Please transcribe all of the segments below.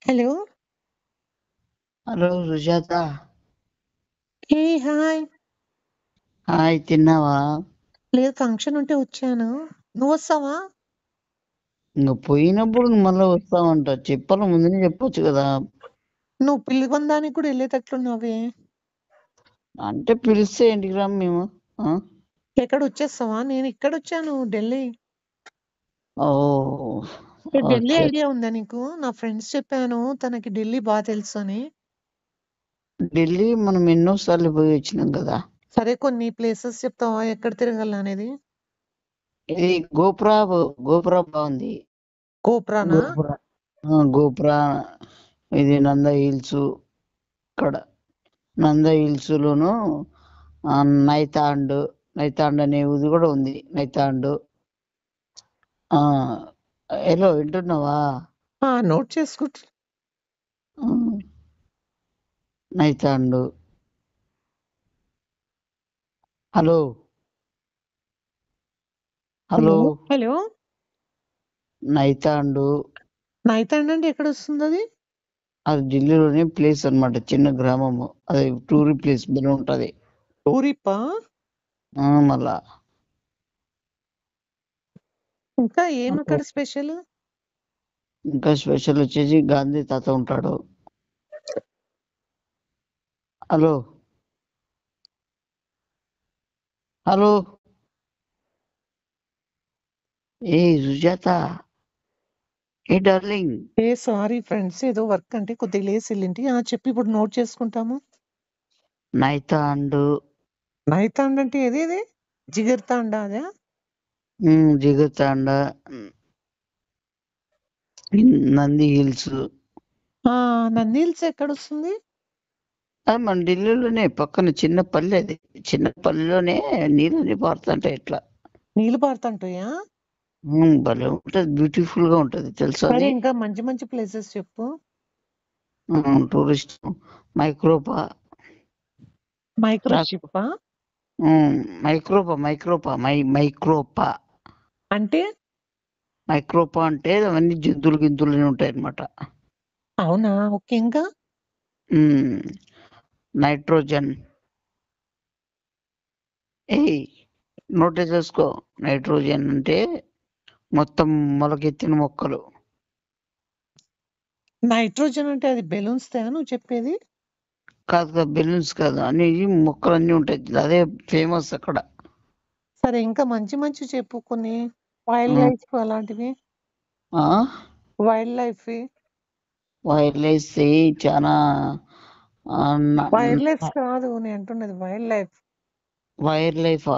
Hello. Hello Sujatha. Hey hi. Hi, తిన్నావా? లేదు, function ఉంటే వచ్చాను. నువ్వు వస్తావా? ఇంక పోయినప్పుడు మళ్ళీ వస్తావంట. చెప్పాల, ముందునే చెప్పొచ్చు కదా. నువ్వు పిల్లి బంధానికి కూడా వెళ్ళేటట్లున్నావే. అంటే పిలిస్తే ఇంటికి రాము మేము. ఆ? ఎక్కడ వచ్చేస్తావా? నేను ఇక్కడ వచ్చాను, ఢిల్లీ. ఓ, ఢిల్లీ ఓకే. ఐడియా ఉందా నీకు? నా ఫ్రెండ్స్ చెప్పాను, తనకి ఢిల్లీ బాగా తెలుసు అని. ఢిల్లీ మనం ఎన్నోసార్లు పోయి వచ్చినాం కదా. సరే, కొన్ని ప్లేసెస్ చెప్తావా ఎక్కడ తిరగాల అనేది? ఇది గోపురా బాగుంది. గోపురానా? గోపురా. ఇది నంద హిల్స్. ఇక్కడ నంద హిల్స్ లోను నైతాండ్. నైతాండ్ అనే ఊది కూడా ఉంది. నైతాండ్. హలో, వింటున్నావా? నోట్ చేసుకుంటా. నైతాండు. Hello hello. హలో. నైతాండు. నైతాండ్ అంటే ఎక్కడ వస్తుంది అది? అది ఢిల్లీలోనే ప్లేస్ అన్నమాట, చిన్న గ్రామము. అది టూరిస్ట్ ప్లేస్ బలి ఉంటది. ఊరిప్పా? మళ్ళా ఇంకా ఏమక్కడ స్పెషల్? ఇంకా స్పెషల్ వచ్చేసి గాంధీ తాత ఉంటాడు. Hello hello. ఏ సుజాత, ఏ డార్లింగ్. సారీ ఫ్రెండ్స్, ఏదో వర్క్ అంటే కొద్దిగా లేసి వెళ్ళింటి. చెప్పి ఇప్పుడు నోట్ చేసుకుంటాము. నైతాండు. నైతాండ్ అంటే ఏది? జిగర్ తాండా అదే? జిగతాండ. నంది హిల్స్. నంది హిల్స్ ఎక్కడ వస్తుంది? అది మన ఢిల్లీలోనే పక్కన చిన్న పల్లె. అది చిన్న పల్లెలోనే నీళ్ళని పారుతుంటాయి ఇట్లా. నీళ్ళు పారుతుంటాయా? భలే ఉంటది, బ్యూటిఫుల్ గా ఉంటది తెలుసా సరే, అది. ఇంకా మంచి మంచి ప్లేసెస్ చెప్పు. టూరిస్ట్ మైక్రోపా. మైక్రోషిప్ మైక్రోపా అంటే? మైక్రోపా అంటే అవన్నీ జంతువులు గింతులు ఉంటాయి అన్నమాట. అవునా, ఓకే. ఇంకా నైట్రోజన్. నోటీస్ చేసుకో. నైట్రోజన్ అంటే మొత్తం మొలకెత్తిన మొక్కలు. నైట్రోజన్ అంటే అది బెలూన్స్ తే నువ్వు చెప్పేది? కాదు, బెలూన్స్ కాదు, అన్ని మొక్కలు అన్ని ఉంటాయి. అదే ఫేమస్ అక్కడ. సరే, ఇంకా మంచి మంచి చెప్పు కొన్ని. వైల్డ్ లైఫ్ అలాంటివి. వైల్డ్ లైఫ్ చాలా. వైల్డ్ లైఫ్ కాదు నేను అంటున్నది, wild life. Wire life,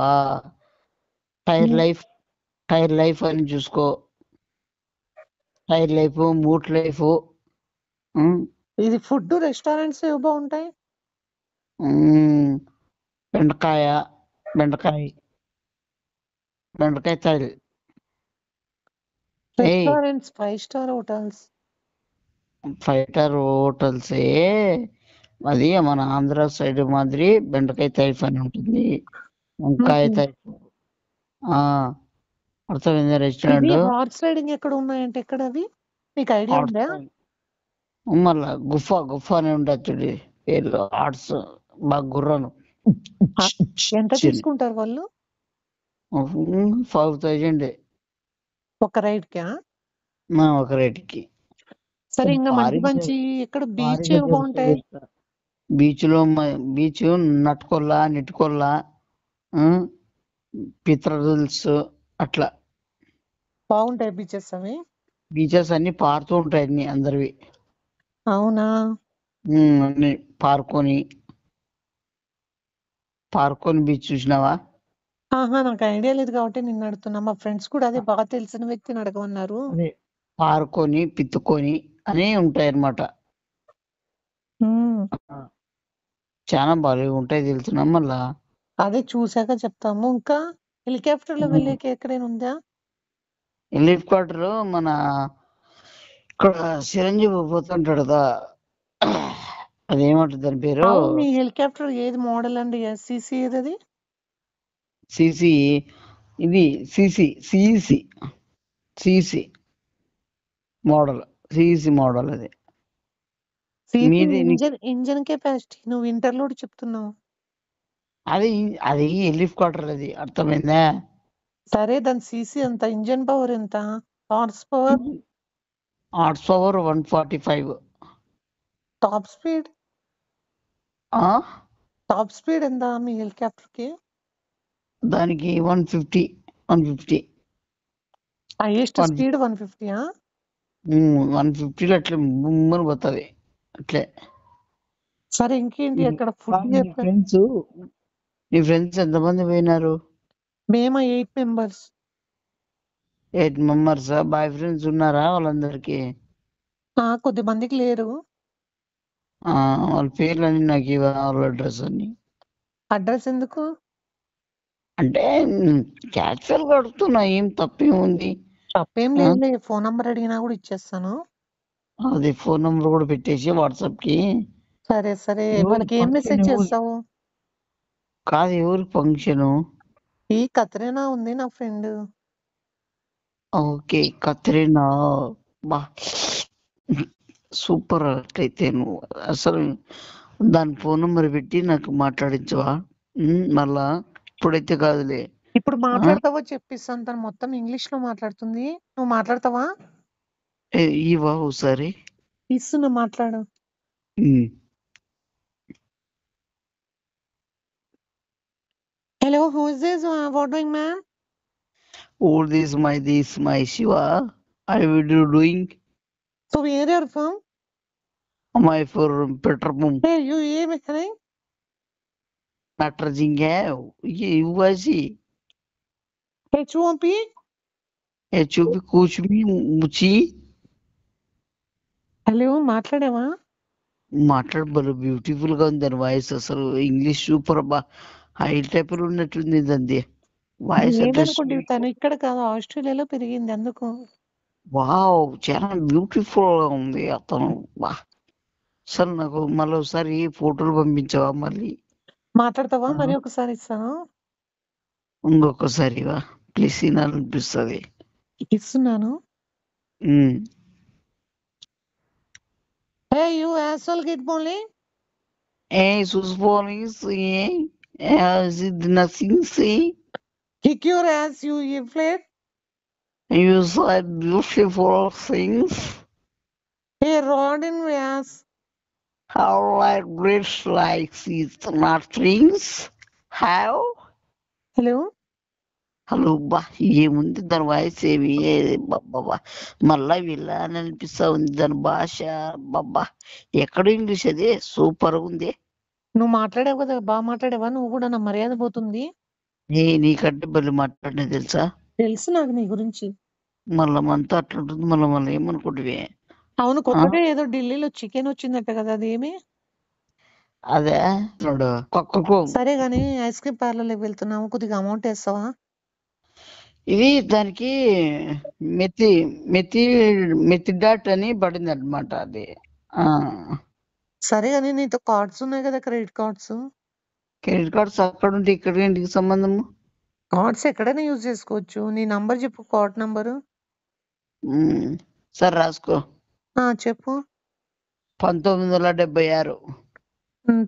tyre life అని చూసుకో. టైర్ లైఫ్, మూట్ లైఫ్. ఇది ఫుడ్ రెస్టారెంట్స్ ఏవి బాగుంటాయి? బెండకాయ తైల్. Restaurants 5 star hotels. 5 star hotels. అది మన ఆంధ్ర సైడ్ మాదిరి బెండకాయ తైఫ్ అని ఉంటుంది. వంకాయ తైఫ్. అర్థమైంది. రెస్టారెంట్. హార్స్ రైడింగ్ ఎక్కడ ఉన్నాయంటే ఎక్కడ అవి? నీకు ఐడియా ఉందా? మళ్ళా గుఫా అని ఉండదు చూడు, పేర్లు ఆర్ట్స్ బాగా గుర్రాను. ఎంత తీసుకుంటారు వాళ్ళు? 5,000 ఒక రైడ్ కా? ఒక రేటుకి. సరే, ఇంకా మంచి మంచి ఎక్కడ బీచ్ బాగుంటాయి? బీచ్ నెట్టుకొల్లా, పిత్రల్స్ అట్లా బాగుంటాయి బీచెస్ అవి. బీచెస్ అన్ని పారుతూ ఉంటాయి, అన్ని అందరివి. అవునా? అన్ని పార్కొని బీచ్ చూసినావా? నాకు ఐడియా లేదు కాబట్టి నిన్ను అడుగుతున్నా. మా ఫ్రెండ్స్ కూడా అదే బాగా తెలిసిన వ్యక్తిని అడగమన్నారు. పార్కొని పిత్తుకొని అని ఉంటాయి అన్నమాట. చాలా బాగా ఉంటాయి తెలుసునా. మళ్ళా అదే చూసాక చెప్తాము. ఇంకా హెలికాప్టర్ లో వెళ్ళేకి ఎక్కడైనా ఉందా? హెలికాప్టర్ మన ఇక్కడ చిరంజీవి పోతుంటాడు కదా, అదేమంటారు దాని పేరు? మీ హెలికాప్టర్ ఏది మోడల్ అండి? ఎస్సీసీ ఏది? సిసి. ఇది సిసి మోడల్. అది సీసీ మీది ఇంజన్ కెపాసిటీ నువ్వు ఇంటర్లోడ్ చెప్తున్నావు. అది అది ఎలిఫ్ క్వార్టర్, అది అర్థమైందా? సరే దాని సీసీ ఎంత, ఇంజన్ పవర్ ఎంత, horse power, horse power 145. Top speed top speed ఎంత మీ హెలికాప్టర్ కి? దానికి 150. Highest speed 150. 150లో అట్లా బుమ్మని పోతుంది అట్లే. సరే ఇంకేంటి అక్కడ ఫుడ్ నీ ఫ్రెండ్స్ ఎంతమంది పోయినారు? మేము 8 మెంబర్స్. 8 మెంబర్స్. బాయ్ ఫ్రెండ్స్ ఉన్నారా వాళ్ళందరికి? కొద్ది మందికి లేరు. వాళ్ళ పేర్లన్నీ నాకు ఇవ్వ, వాళ్ళ అడ్రస్ అన్ని. అడ్రస్ ఎందుకు? అంటే క్యాజువల్ గా అడుగుతున్నా, ఏం తప్పేముంది? తప్పేం లేదు, ఫోన్ నంబర్ అడిగినా కూడా ఇచ్చేస్తాను. అది ఫోన్ నంబర్ కూడా పెట్టేసి వాట్సాప్ కి. సరే సరే వాళ్ళకి ఏం మెసేజ్ చేస్తావు? కాదు, ఎవరు ఫంక్షన్? ఈ కత్రీనా ఉంది నా ఫ్రెండ్. ఓకే, కత్రీనా. బా సూపర్. అట్లయితే నువ్వు అసలు దాని ఫోన్ నెంబర్ పెట్టి నాకు మాట్లాడించవా? మళ్ళా ఇప్పుడైతే కాదులే. ఇప్పుడు మాట్లాడతావో చెప్పిస్తాను. తను మొత్తం ఇంగ్లీష్ లో మాట్లాడుతుంది, నువ్వు మాట్లాడతావా? ఇవా ఒకసారి ఇస్తున్నా, మాట్లాడు. Hello, who is this? What doing ma'am? Oh, this my Shiva. I will do doing. So where are you from? My for Petrobum. Hey, you hear me? Matter jinga. Ye uasi. H1P? HUP kuch bhi muchi. Hello, మాట్లాడావా? మాట్లాడబలు beautiful గా ఉంది దాని వాయిస్. అసలు English super. బా హై type లో ఉన్నట్టుంది దాన్ని వాయిస్. ఏదనుకుంటే తను ఇక్కడ కాదు, ఆస్ట్రేలియాలో పెరిగింది అందుకు. వావ్, చాలా బ్యూటిఫుల్ గా ఉంది అతను. బా అసలు నాకు మళ్ళీ ఒకసారి ఫోటోలు పంపించవా? మళ్ళీ మాట్లాడతావా? మరి ఒకసారి ఇస్తాను. ఇంకొకసారివా ప్లీజ్, వినాలనిపిస్తుంది. ఇస్తున్నాను. Hey, you asshole, get bowling. Hey, sus police, is it nothing? See, Kick your ass, you inflate. you said beautiful things. Hey, rod in your ass. How like rich like it's not things? How? Hello, hello. బా ఏముంది దాని voice? ఏమి బాబా మళ్ళా వీళ్ళ అని అనిపిస్తా ఉంది దాని భాష. బాబా ఎక్కడ ఇంగ్లీష్ అది సూపర్ ఉంది. నువ్వు మాట్లాడావు కదా, బాగా మాట్లాడావా? నువ్వు కూడా నా మర్యాద పోతుంది. నీకంటే బలి మాట్లాడినా తెలుసా? తెలుసు నాకు నీ గురించి. మళ్ళా మనతో అట్లుంటుంది. మళ్ళీ ఏమనుకుంటువి? అవును, కొత్తగా ఏదో ఢిల్లీలో చికెన్ వచ్చిందట కదా, అదేమి? అదే సరే గానీ ఐస్ క్రీమ్ పార్లర్లోకి వెళ్తున్నాము, కొద్దిగా అమౌంట్ వేస్తావా? ఇది దానికి మెతి డాట్ అని పడింది అనమాట అది. సరే గానీ నీతో కార్డ్స్ ఉన్నాయి కదా, క్రెడిట్ కార్డ్స్. క్రెడిట్ కార్డ్స్ అక్కడ ఉంటే ఇక్కడ ఇంటికి సంబంధము. కార్డ్స్ ఎక్కడైనా యూజ్ చేసుకోవచ్చు. నీ నంబర్ చెప్పు, కార్డ్ నంబరు. సరే రాసుకో. చెప్పు. 1976.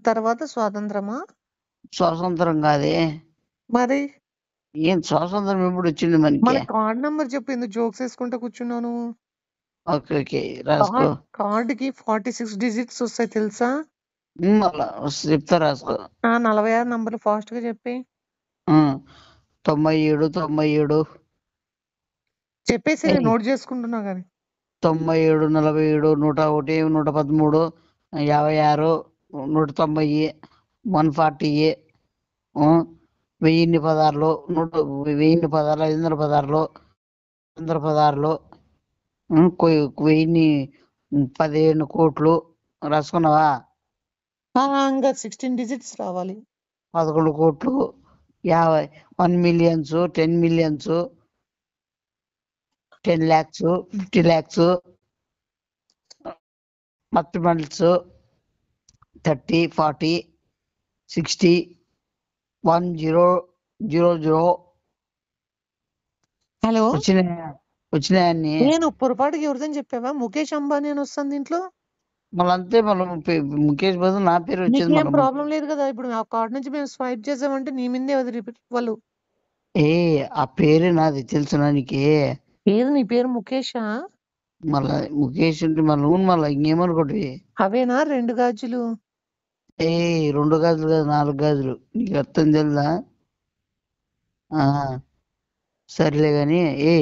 తర్వాత స్వాతంత్రమా? స్వాతంత్రం కాదే. మరి ఏం స్వాతంత్రం ఎప్పుడు వచ్చింది మనకి? మన కార్డ్ నంబర్ చెప్పు, ఎందుకు జోక్స్ వేసుకుంటూ కూర్చున్నాను? ఓకే రాసుకో. కార్డ్ కి 46 డిజిట్స్ వస్తాయి తెలుసా? మళ్ళా చెప్తా, రాసుకో. 46 నంబర్లు ఫాస్ట్ గా చెప్పి. 97 చెప్పేసి నేను నోట్ చేసుకుంటున్నా కానీ. 97 47 101 113 56 190 140 1016 516 1015 కోట్లు రాసుకున్నావా? ఇంకా 16 డిజిట్స్ రావాలి. 11 కోట్లు 1 millions 10 millions 10 lakhs 50 lakhs multiples 30 40 60 1000. Hello, వచ్చినాయన్ని. నేను పొరపాటుగా ఎవరిదని చెప్పావా? ముఖేష్ అంబానీ అని వస్తుంది దీంట్లో. మళ్ళీ అంతే, మళ్ళీ ముఖేష్ బదులు నా పేరు వచ్చేది నీకేం మళ్ళీ. ప్రాబ్లం లేదు కదా ఇప్పుడు ఆ కార్డ్ నుంచి మేము స్వైప్ చేసామంటే నీ మీదే అది రిపీట్ వాళ్ళు. ఏ ఆ పేరే నాది తెలుసునా నీకే. ఏది నీ పేరు ముఖేషా? మళ్ళా ముఖేష్ అంటే మళ్ళీ నువ్వు మళ్ళీ ఇంకేమనుకోటి. అవేనా 2 గాజులు? ఏ 2 గాజులు కాదు, 4 గాజులు. నీకు అర్థం తెలుదా? ఆ సర్లే గాని. ఏ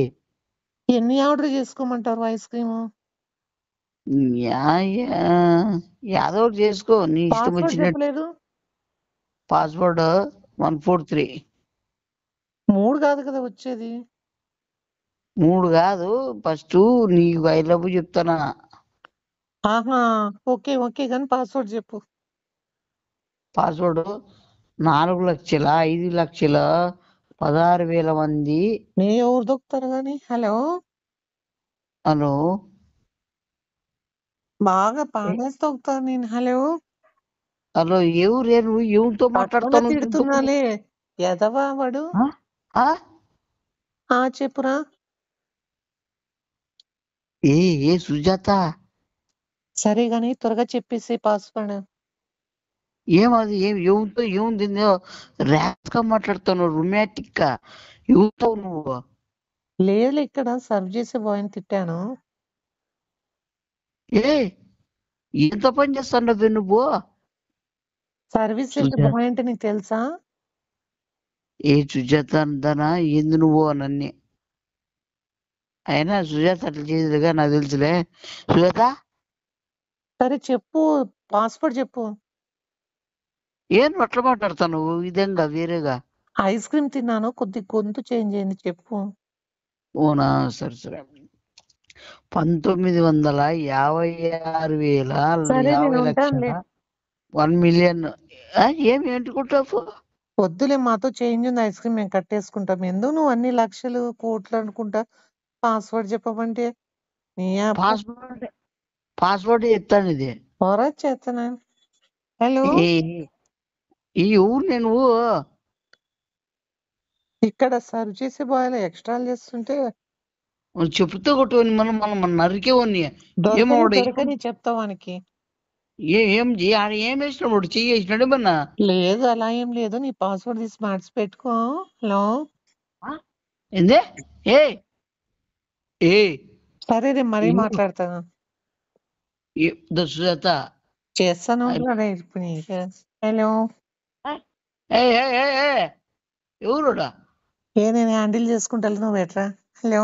ఎన్ని ఆర్డర్ చేసుకోమంటారు ఐస్ క్రీము? యాదో ఒకటి చేసుకో నీ ఇష్టం పాస్వర్డ్ వచ్చినట్టు. చెప్పలేదు. పాస్వర్డ్ 143. 3 కాదు కదా వచ్చేది. 3 కాదు, ఫస్ట్ నీకు ఐ లవ్ చెప్తానా. ఆహా ఓకే ఓకే కానీ పాస్వర్డ్ చెప్పు. పాస్వర్డ్ 4,05,16,000 మంది. నీ ఎవరు దొక్కుతారు కానీ. హలో హలో బాగా పాడేసి దొక్కుతారు నేను. హలో హలో ఎవరు నువ్వు ఎవరితో పక్కన మాట్లాడుతాను? తిడుతున్నాలే ఎదవా వాడు. చెప్పురా. ఏ సుజాత, సరే గాని త్వరగా చెప్పేసి పాస్వర్డ్. ఏమది ఎవరితో ఏముంది? ర్యాష్ గా మాట్లాడుతాను, రొమాంటిక్ గా. ఎవరితో నువ్వు? లేదు ఇక్కడ సర్వ్ చేసే బాయ్ని తిట్టాను. ఎంత పని చేస్తావు నువ్వు? సర్వీస్ చేసే బాయ్ అంటే నీకు తెలుసా? ఏ సుజాత అందానా ఏంది నువ్వు నన్ను? అయినా సుజాత అట్లా చేసేదిగా నాకు తెలుసులే. సుజాత సరే చెప్పు పాస్వర్డ్ చెప్పు. ఏం అట్లా మాట్లాడతావు నువ్వు విధంగా వేరేగా? ఐస్ క్రీమ్ తిన్నాను కొద్ది గొంతు చేంజ్ అయింది చెప్పు. ఓనా సరే సరే. 19,56,50 1 మిలియన్. ఏమి ఏంటుకుంటావు? వద్దులే మాతో చేంజ్ ఉంది ఐస్ క్రీమ్ మేము కట్టేసుకుంటాం. ఎందుకు నువ్వు అన్ని లక్షలు కోట్లు అనుకుంటా పాస్వర్డ్ చెప్పమంటే? నీ పాస్వర్డ్ చెప్తాను ఇది. చేస్తున్నాను. హలో ఈ ఊరు నేను ఇక్కడ సర్వ్ చేసే బాయ్ ఎక్స్ట్రాలు చేస్తుంటే చెప్పుతో కొట్టుకొని మనం నరికేవన్నీ. దొరకని చెప్తావానికి. ఏం వేసినాడు వాడు? చెయ్యి వేసినాడు ఏమన్నా? లేదు అలా ఏం లేదు. నీ పాస్వర్డ్ తీసి మార్చి పెట్టుకో. హలో ఏందే? సరే రే మరీ మాట్లాడతాను. సుజాత చేస్తాను. హలో ఎవరు? నేను హ్యాండిల్ చేసుకుంటా నువ్వు ఎట్రా. హలో